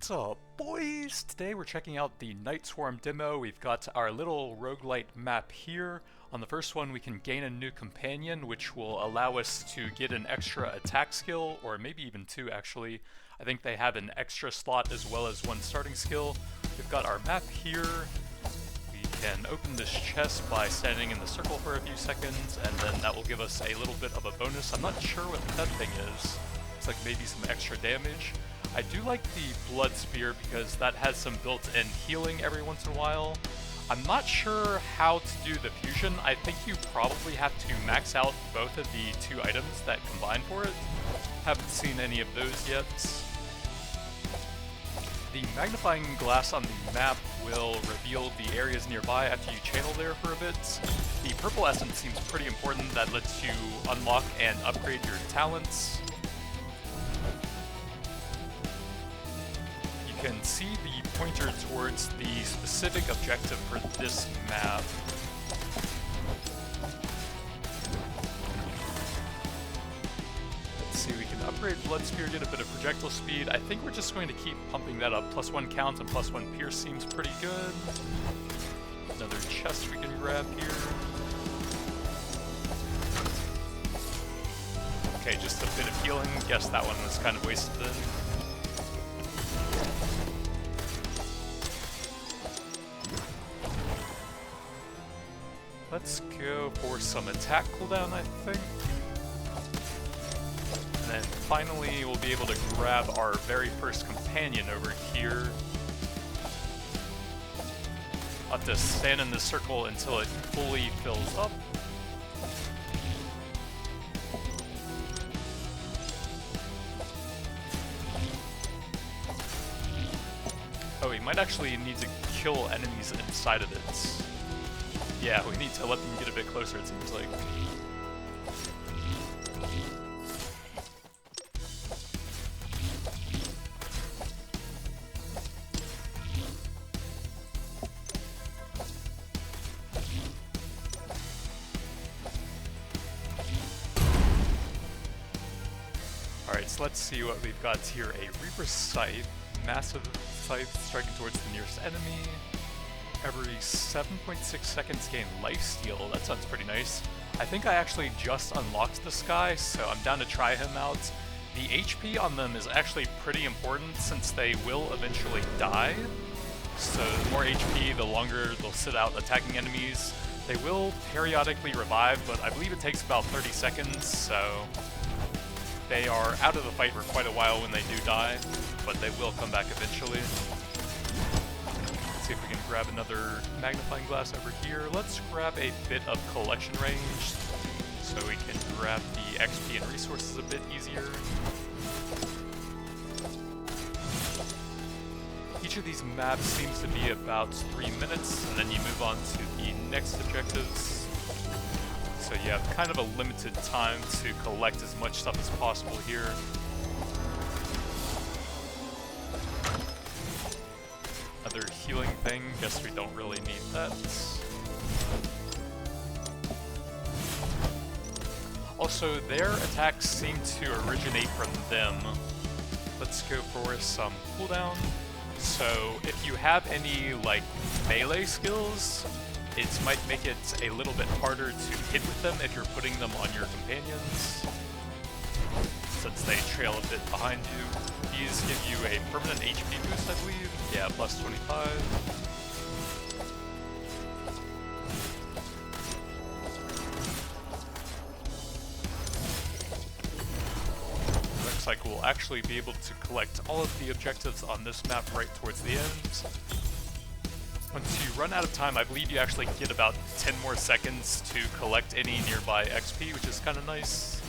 What's up, boys? Today we're checking out the Night Swarm demo. We've got our little roguelite map here. On the first one we can gain a new companion, which will allow us to get an extra attack skill, or maybe even two actually. I think they have an extra slot as well as one starting skill. We've got our map here. We can open this chest by standing in the circle for a few seconds, and then that will give us a little bit of a bonus. I'm not sure what that thing is. It's like maybe some extra damage. I do like the Blood Spear because that has some built-in healing every once in a while. I'm not sure how to do the fusion. I think you probably have to max out both of the two items that combine for it. Haven't seen any of those yet. The magnifying glass on the map will reveal the areas nearby after you channel there for a bit. The purple essence seems pretty important. That lets you unlock and upgrade your talents. You can see the pointer towards the specific objective for this map. Let's see, we can upgrade Blood Spear, get a bit of projectile speed. I think we're just going to keep pumping that up. +1 count and +1 pierce seems pretty good. Another chest we can grab here. Okay, just a bit of healing. Guess that one was kind of wasted then. Let's go for some attack cooldown, I think. And then finally we'll be able to grab our very first companion over here. I'll have to stand in this circle until it fully fills up. Oh, we might actually need to kill enemies inside of it. Yeah, we need to let them get a bit closer, it seems like. Alright, so let's see what we've got here. A Reaper Scythe, massive scythe striking towards the nearest enemy. Every 7.6 seconds gain lifesteal. That sounds pretty nice. I think I actually just unlocked this guy, so I'm down to try him out. The HP on them is actually pretty important since they will eventually die. So the more HP, the longer they'll sit out attacking enemies. They will periodically revive, but I believe it takes about 30 seconds, so they are out of the fight for quite a while when they do die, but they will come back eventually. See if we can grab another magnifying glass over here. Let's grab a bit of collection range so we can grab the XP and resources a bit easier. Each of these maps seems to be about 3 minutes, and then you move on to the next objectives. So you have kind of a limited time to collect as much stuff as possible here. Another healing thing, guess we don't really need that. Also, their attacks seem to originate from them. Let's go for some cooldown. So, if you have any, like, melee skills, it might make it a little bit harder to hit with them if you're putting them on your companions, since they trail a bit behind you. These give you a permanent HP boost, I believe. Yeah, +25. Looks like we'll actually be able to collect all of the objectives on this map right towards the end. Once you run out of time, I believe you actually get about 10 more seconds to collect any nearby XP, which is kind of nice.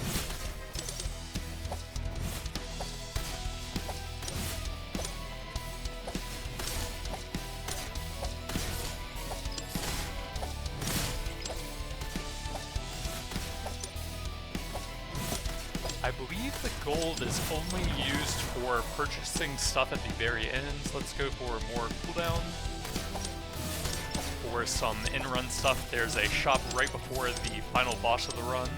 I believe the gold is only used for purchasing stuff at the very end. Let's go for more cooldown. For some in-run stuff, there's a shop right before the final boss of the run.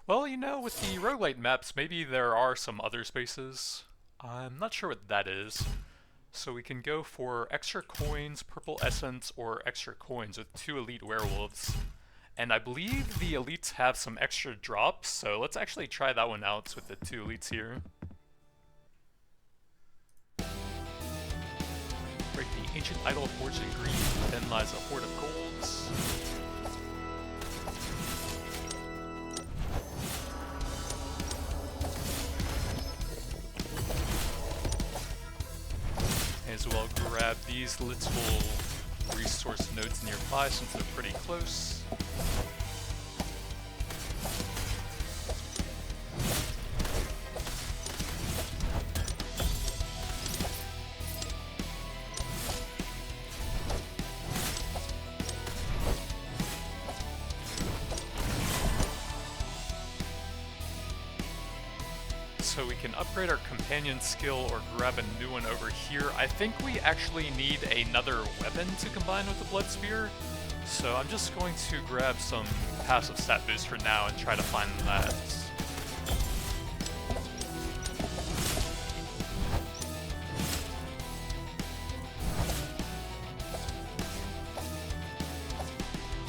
Well, you know, with the roguelite maps, maybe there are some other spaces. I'm not sure what that is. So we can go for extra coins, purple essence, or extra coins with 2 elite werewolves. And I believe the elites have some extra drops, so let's actually try that one out with the 2 elites here. Break the ancient idol of hordes in green, then lies a horde of golds. As well grab these little resource nodes nearby since they're pretty close. So we can upgrade our companion skill or grab a new one over here. I think we actually need another weapon to combine with the Blood Spear. So I'm just going to grab some passive stat boost for now and try to find that.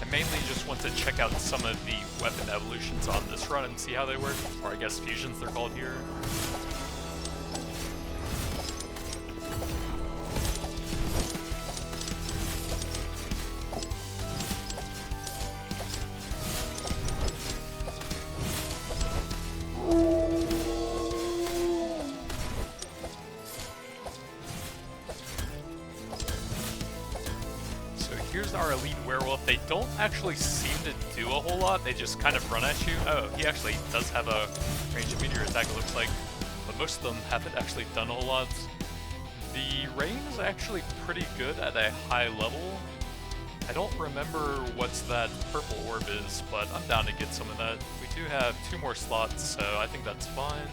I mainly just want to check out some of the weapon evolutions on this run and see how they work, or I guess fusions they're called here. Here's our elite werewolf. They don't actually seem to do a whole lot, they just kind of run at you. Oh, he actually does have a ranged meteor attack, it looks like, but most of them haven't actually done a whole lot. The rain is actually pretty good at a high level. I don't remember what that purple orb is, but I'm down to get some of that. We do have 2 more slots, so I think that's fine.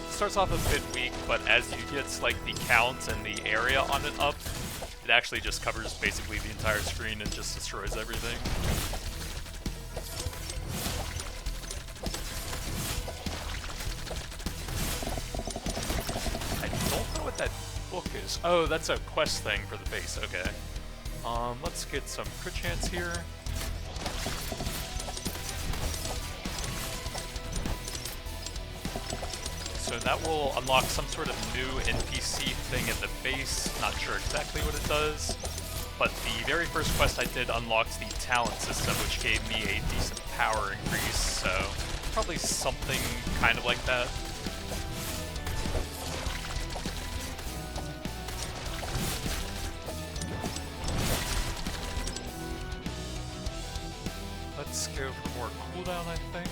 Starts off a bit weak, but as you get like the count and the area on it up, it actually just covers basically the entire screen and just destroys everything. I don't know what that book is. Oh, that's a quest thing for the base, okay. Let's get some crit chance here. So that will unlock some sort of new NPC thing at the base, not sure exactly what it does, but the very first quest I did unlocked the talent system, which gave me a decent power increase, so probably something kind of like that. Let's go for more cooldown, I think.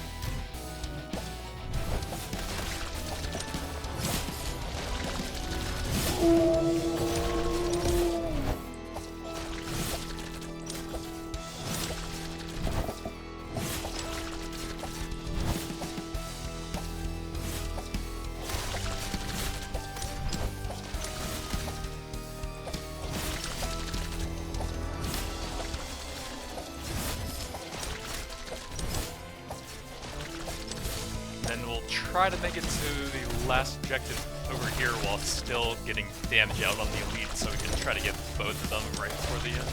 Then we'll try to make it to the last objective over here while still getting damage out on the elite, so we can try to get both of them right before the end.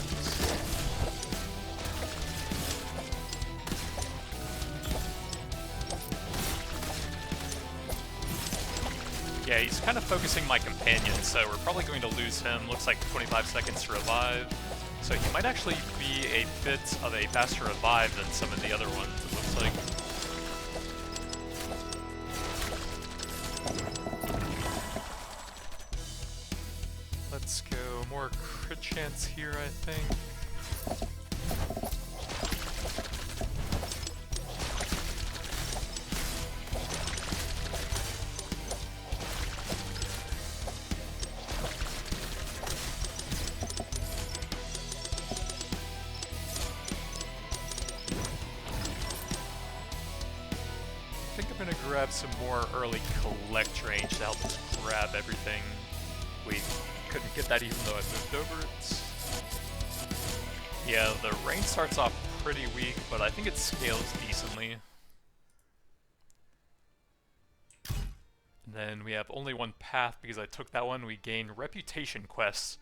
Yeah, he's kind of focusing my companion, so we're probably going to lose him. Looks like 25 seconds to revive. So he might actually be a bit of a faster revive than some of the other ones, it looks like. Let's go more crit chance here, I think. I think I'm gonna grab some more early collect range to help us grab everything. We couldn't get that even though I moved over it. Yeah, the rain starts off pretty weak, but I think it scales decently. And then we have only one path because I took that one. We gain reputation quests.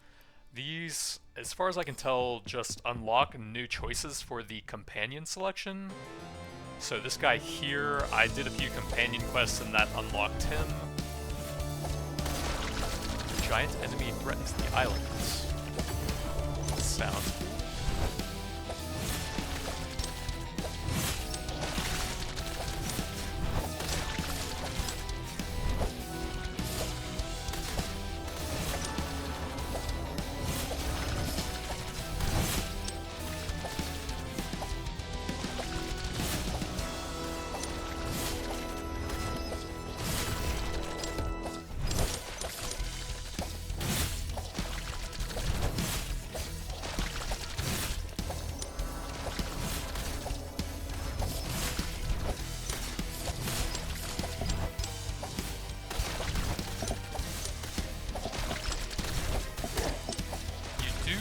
These, as far as I can tell, just unlock new choices for the companion selection. So this guy here, I did a few companion quests and that unlocked him. Giant enemy threatens the island. Sounds cool.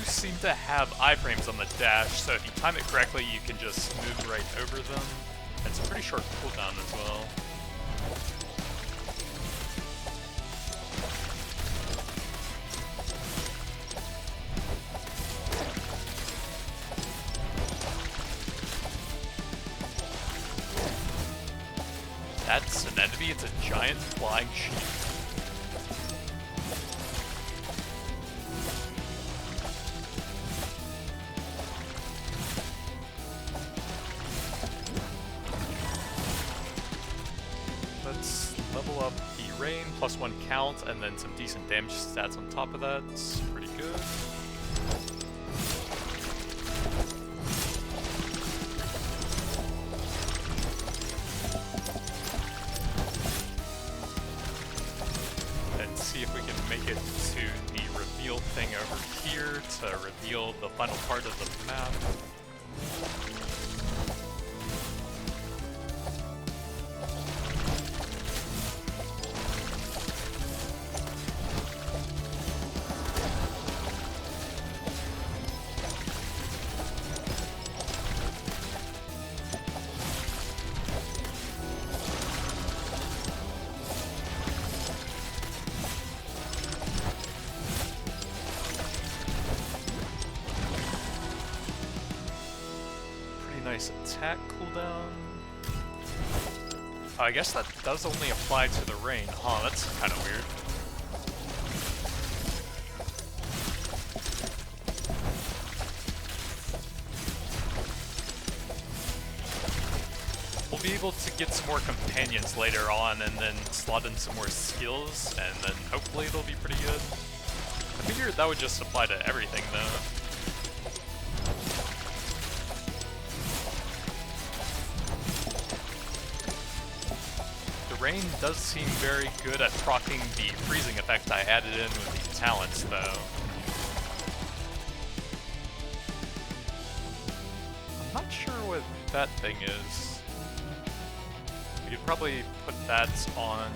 Seem to have iframes on the dash, so if you time it correctly, you can just move right over them. It's a pretty short cooldown as well. That's an enemy, it's a giant flying sheep. Let's level up the rain, +1 count, and then some decent damage stats on top of that. It's pretty good. And see if we can make it to the reveal thing over here to reveal the final part of the map. Nice attack cooldown. Oh, I guess that does only apply to the rain, huh? That's kind of weird. We'll be able to get some more companions later on and then slot in some more skills, and then hopefully it'll be pretty good. I figured that would just apply to everything though. Rain does seem very good at proccing the freezing effect I added in with the talents, though. I'm not sure what that thing is. We could probably put that on...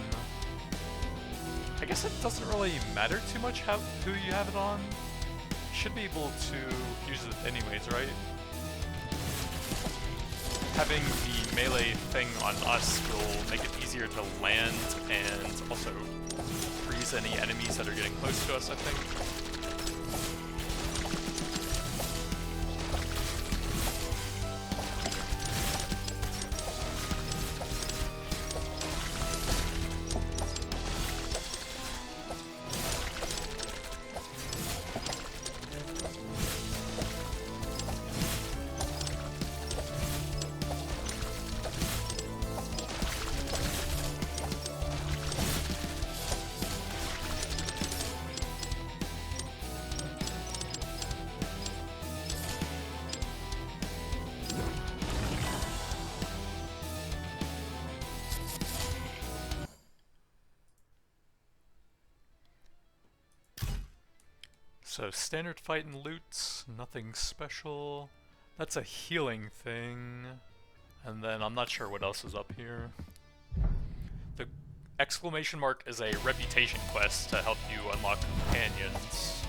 I guess it doesn't really matter too much who you have it on. You should be able to use it anyways, right? Having the melee thing on us will make it easier to land and also freeze any enemies that are getting close to us, I think. So standard fight and loot, nothing special. That's a healing thing. And then I'm not sure what else is up here. The exclamation mark is a reputation quest to help you unlock companions.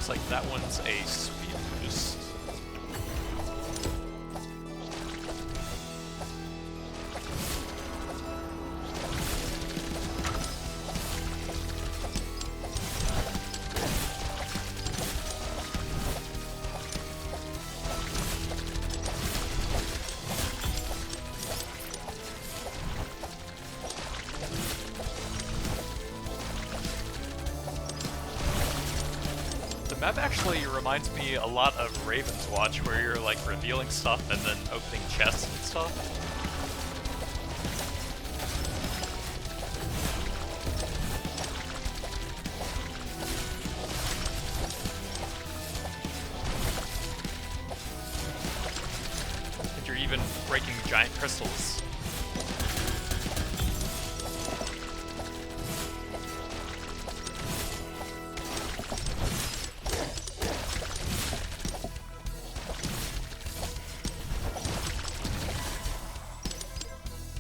looks like that one's a speed boost. The map actually reminds me a lot of Raven's Watch, where you're like revealing stuff and then opening chests and stuff. And you're even breaking giant crystals.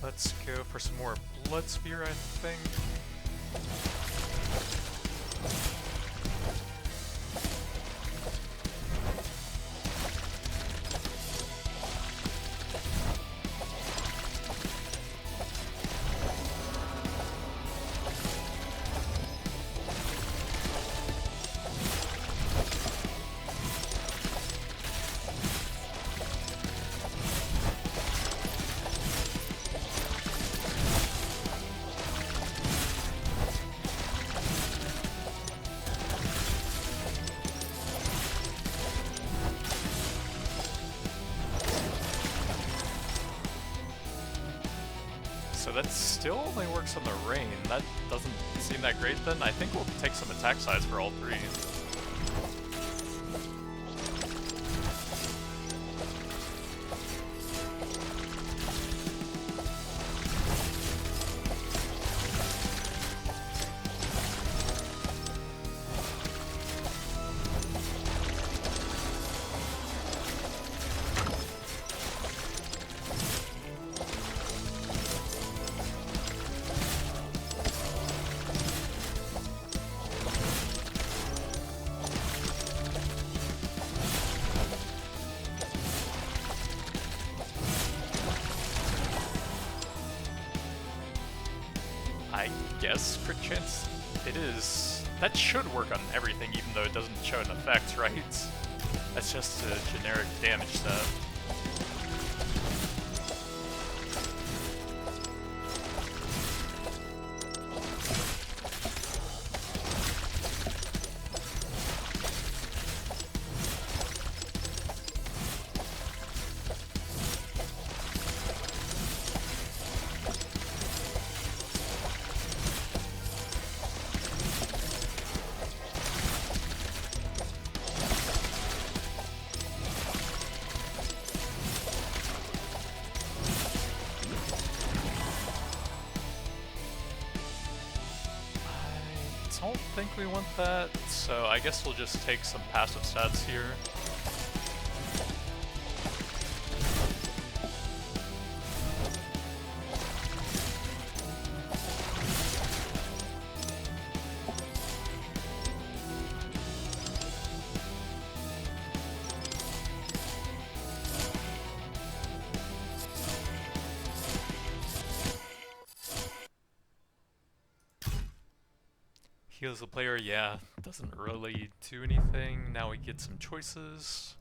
Let's go for some more Blood Spear, I think. So that still only works on the rain. That doesn't seem that great then. I think we'll take some attack size for all three. I guess crit chance it is. That should work on everything, even though it doesn't show an effect, right? That's just a generic damage stat. I don't think we want that, so I guess we'll just take some passive stats here. Heals the player, yeah, doesn't really do anything. Now we get some choices.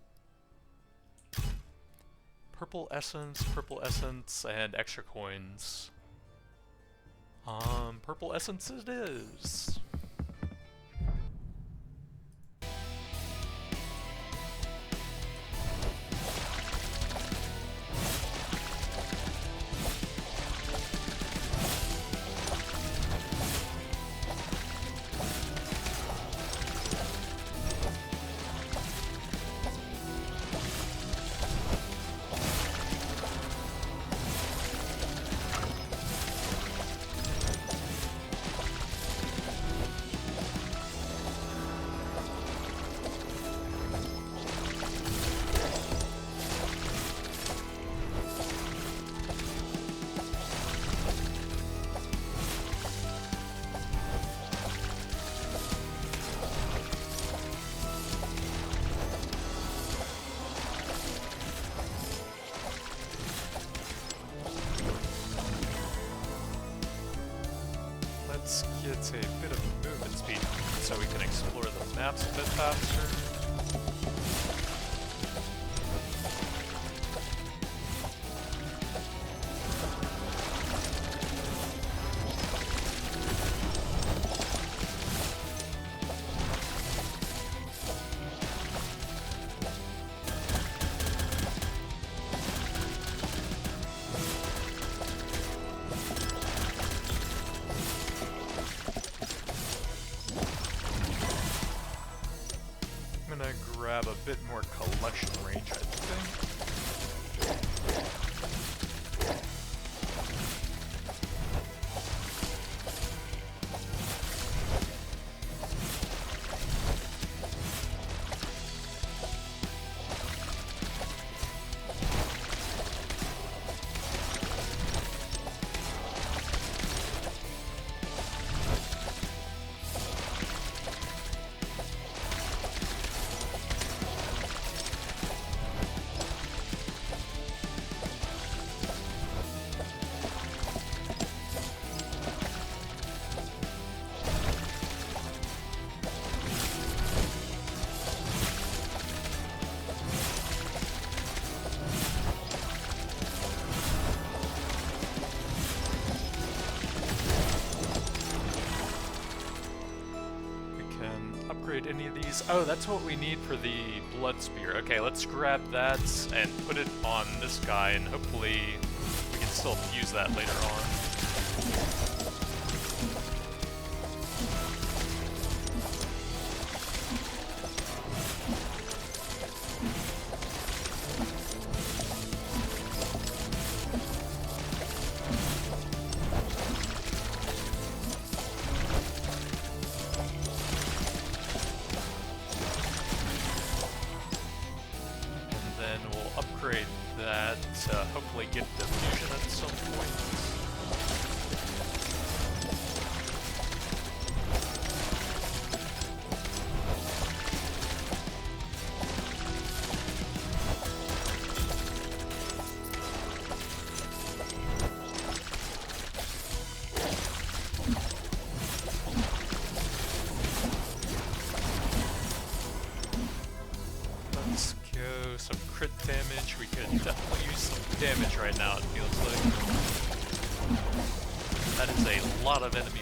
Purple essence, and extra coins. Purple essence it is. let's get a bit of movement speed so we can explore the maps a bit faster. Grab a bit more collection range, I think. Any of these? Oh, that's what we need for the blood spear. Okay, let's grab that and put it on this guy, and hopefully we can still fuse that later on. That hopefully get diffusion at some point. Let's go some crit damage. We could definitely use some damage right now, it feels like. That is a lot of enemies.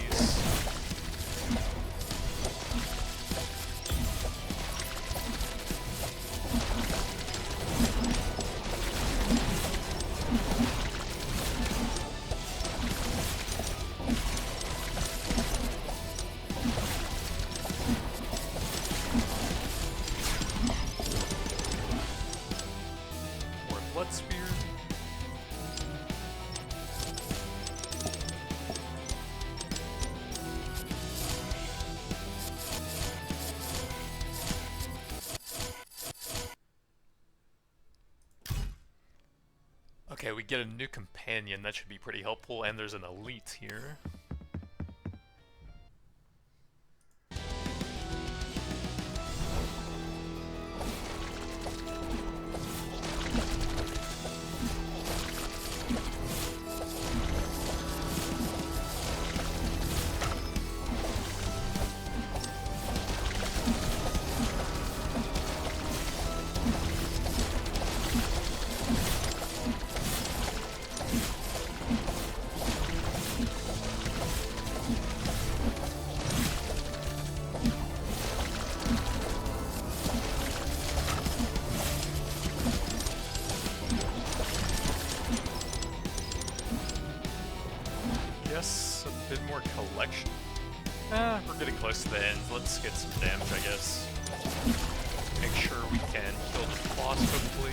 Blood spear. Okay, we get a new companion. That should be pretty helpful, and there's an elite here. A bit more collection. We're getting close to the end. Let's get some damage, I guess. Make sure we can kill the boss, hopefully.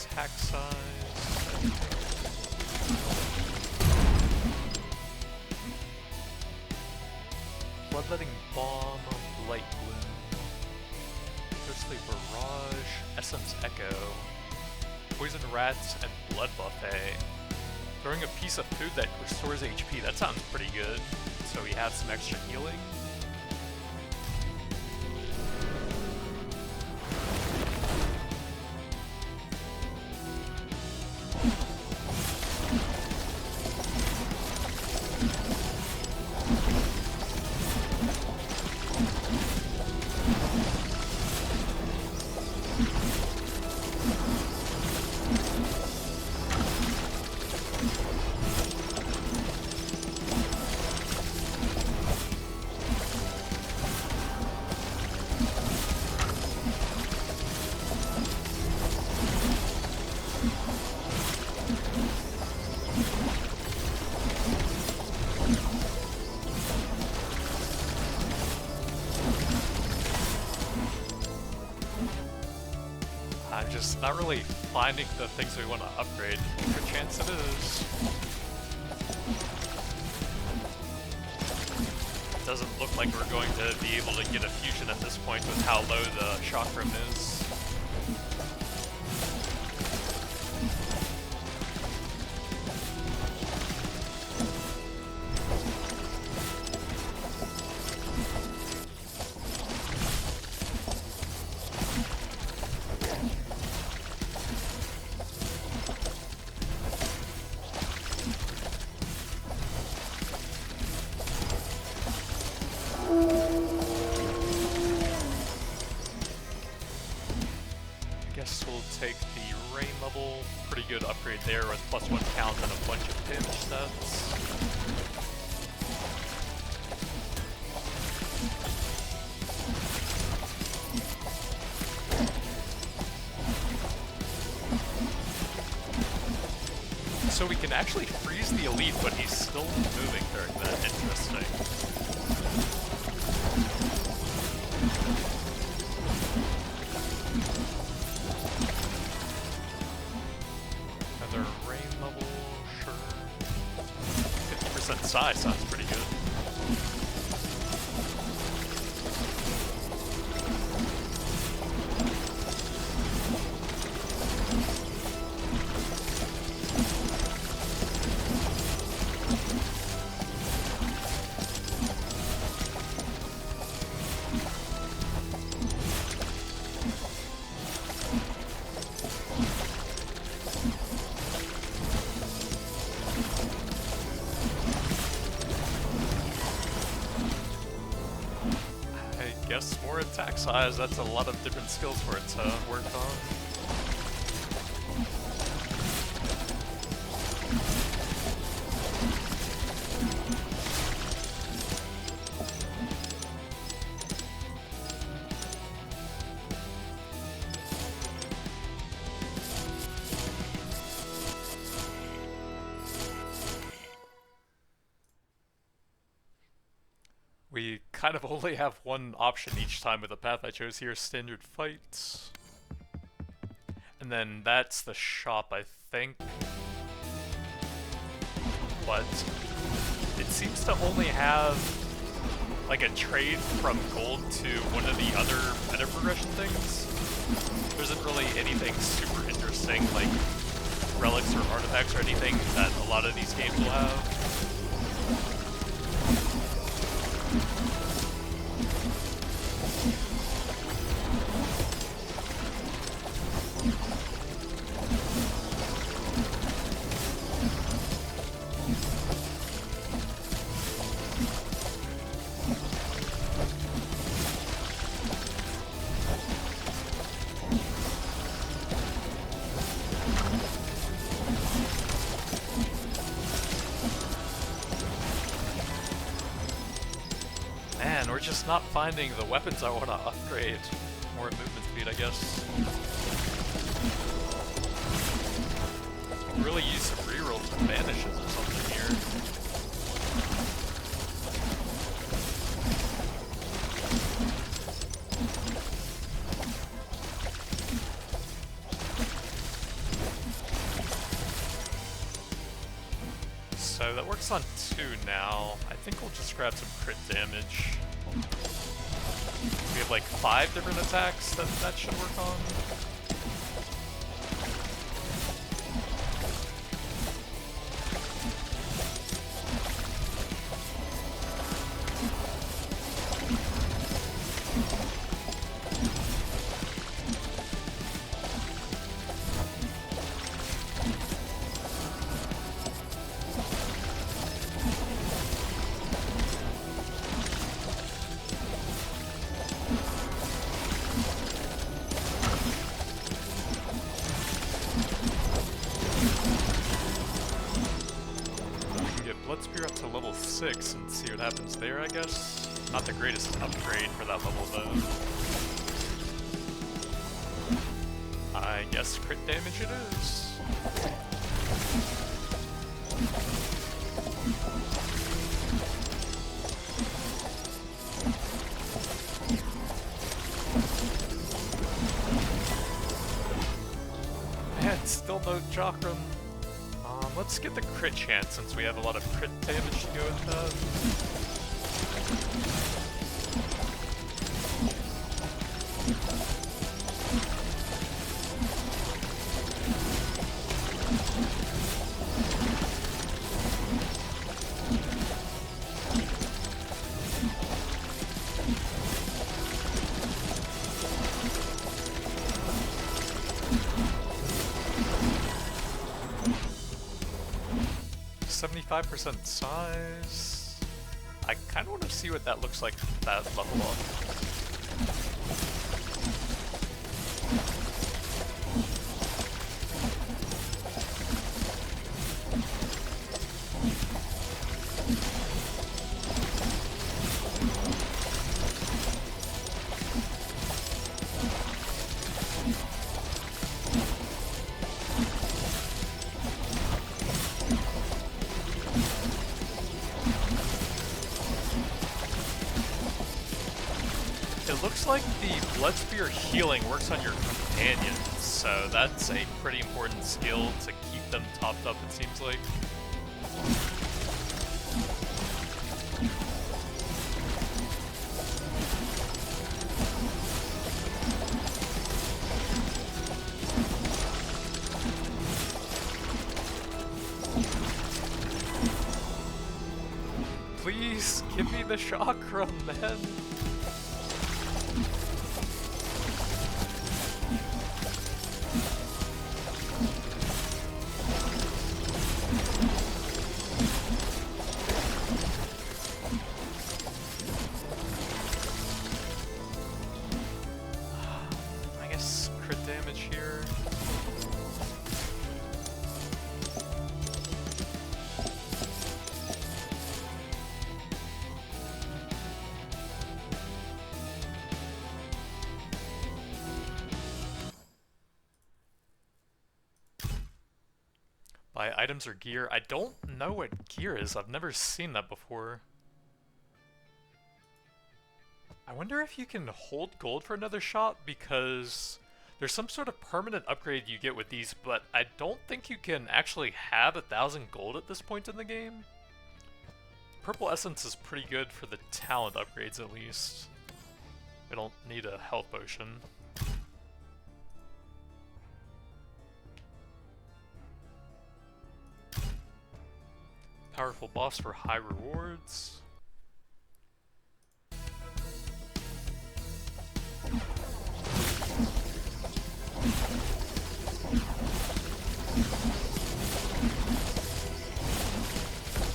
Attack size. Bloodletting bomb, light bloom. Ghostly Barrage, Essence Echo, Poison Rats, and Blood Buffet. Throwing a piece of food that restores HP, that sounds pretty good. So we have some extra healing. I'm just not really finding the things we want to upgrade. Good chance it is. Doesn't look like we're going to be able to get a fusion at this point with how low the chakram is. Take the rain level, pretty good upgrade there with +1 count and a bunch of pinch stats. So we can actually freeze the elite, but he's still moving during that. Interesting. Size sounds pretty good. Guess more attack size, that's a lot of different skills for it to work on. We kind of only have one option each time with the path I chose here, standard fights. And then that's the shop, I think. But it seems to only have like a trade from gold to one of the other meta progression things. There isn't really anything super interesting like relics or artifacts or anything that a lot of these games will have. Man, we're just not finding the weapons I want to upgrade. More movement speed, I guess. Really use some rerolls and vanishes or something here. So that works on 2 now. I think we'll just grab some crit damage. We have have like 5 different attacks that should work on. Up to level 6 and see what happens there, I guess. Not the greatest upgrade for that level, though. I guess crit damage it is. Man, still no Chakram. Let's get the crit chance since we have a lot of crit damage to go with that. 75% size. I kind of want to see what that looks like at that level up. 'Cause Blood Spear healing works on your companions, so that's a pretty important skill to keep them topped up, it seems like. Please, give me the chakra, man! Buy items or gear. I don't know what gear is. I've never seen that before. I wonder if you can hold gold for another shot, because there's some sort of permanent upgrade you get with these, but I don't think you can actually have 1,000 gold at this point in the game. Purple Essence is pretty good for the talent upgrades, at least. I don't need a health potion. Powerful boss for high rewards.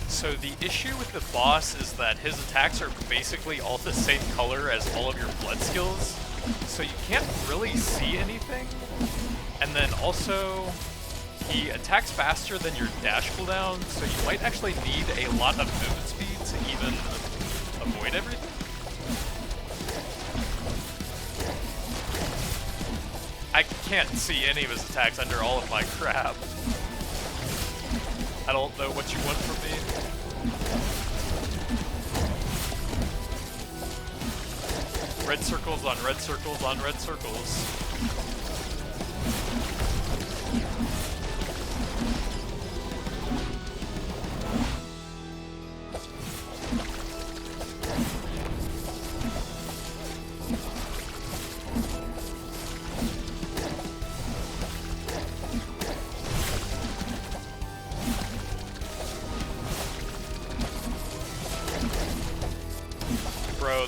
So the issue with the boss is that his attacks are basically all the same color as all of your blood skills, so you can't really see anything. And then also, he attacks faster than your dash cooldown, so you might actually need a lot of movement speed to even avoid everything. I can't see any of his attacks under all of my crap. I don't know what you want from me. Red circles on red circles on red circles.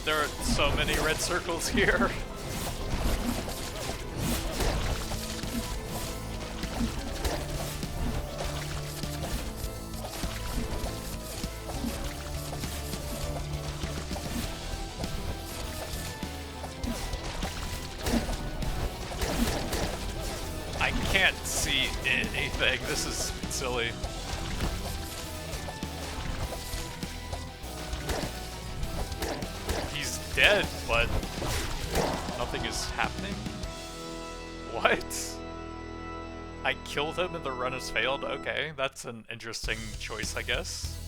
there are so many red circles here. I can't see anything. This is silly. He's dead, but nothing is happening? What? I killed him and the run has failed? Okay, that's an interesting choice, I guess.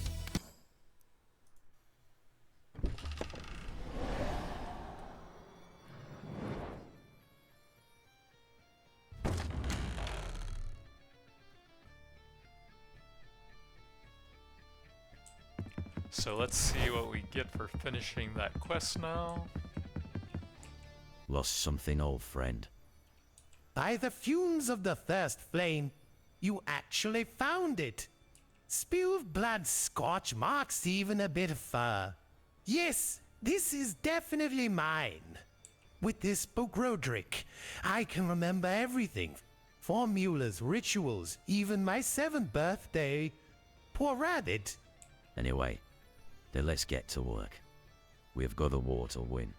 So let's see what we get for finishing that quest now. Lost something, old friend. By the fumes of the thirst flame, you actually found it. Spill of blood, scorch marks, even a bit of fur. Yes, this is definitely mine. With this book, Roderick, I can remember everything. Formulas, rituals, even my 7th birthday. Poor rabbit. Anyway, then let's get to work. We've got the war to win.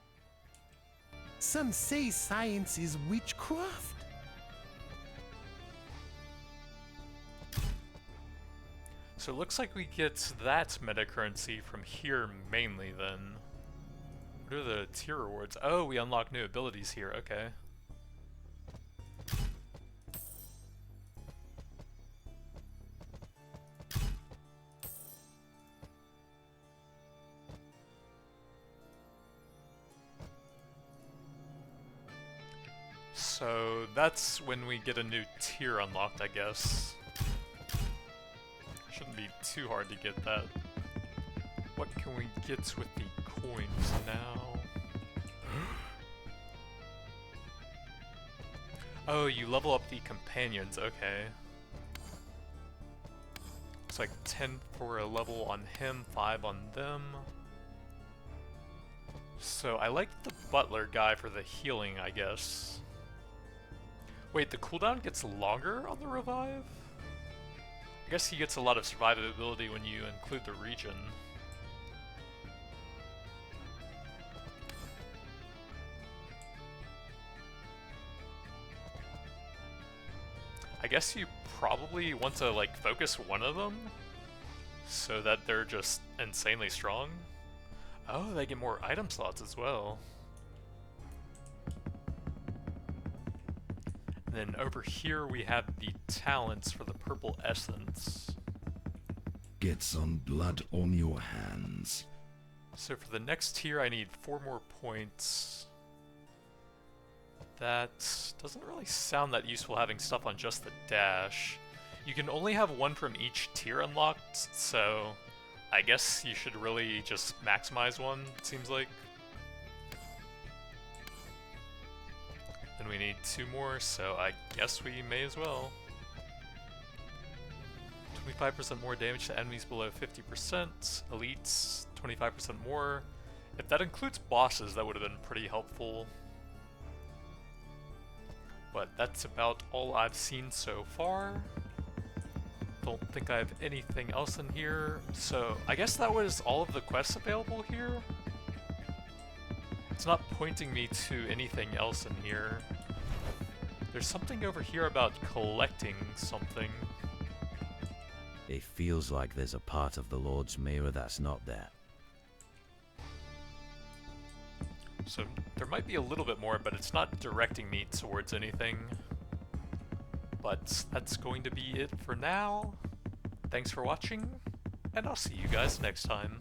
Some say science is witchcraft. So it looks like we get that meta currency from here mainly then. What are the tier rewards? Oh, we unlock new abilities here, okay. So that's when we get a new tier unlocked, I guess. Shouldn't be too hard to get that. What can we get with the coins now? Oh, you level up the companions, okay. It's like 10 for a level on him, 5 on them. So I like the butler guy for the healing, I guess. Wait, the cooldown gets longer on the revive? I guess he gets a lot of survivability when you include the region. I guess you probably want to like focus one of them so that they're just insanely strong. Oh, they get more item slots as well. Then over here we have the talents for the purple essence. Get some blood on your hands. So for the next tier I need 4 more points. That doesn't really sound that useful having stuff on just the dash. You can only have 1 from each tier unlocked, so I guess you should really just maximize 1, it seems like. Then we need 2 more, so I guess we may as well. 25% more damage to enemies below 50%, elites 25% more. If that includes bosses, that would have been pretty helpful. But that's about all I've seen so far. Don't think I have anything else in here, so I guess that was all of the quests available here? It's not pointing me to anything else in here. There's something over here about collecting something. It feels like there's a part of the Lord's Mirror that's not there. So there might be a little bit more, but it's not directing me towards anything. But that's going to be it for now. Thanks for watching, and I'll see you guys next time.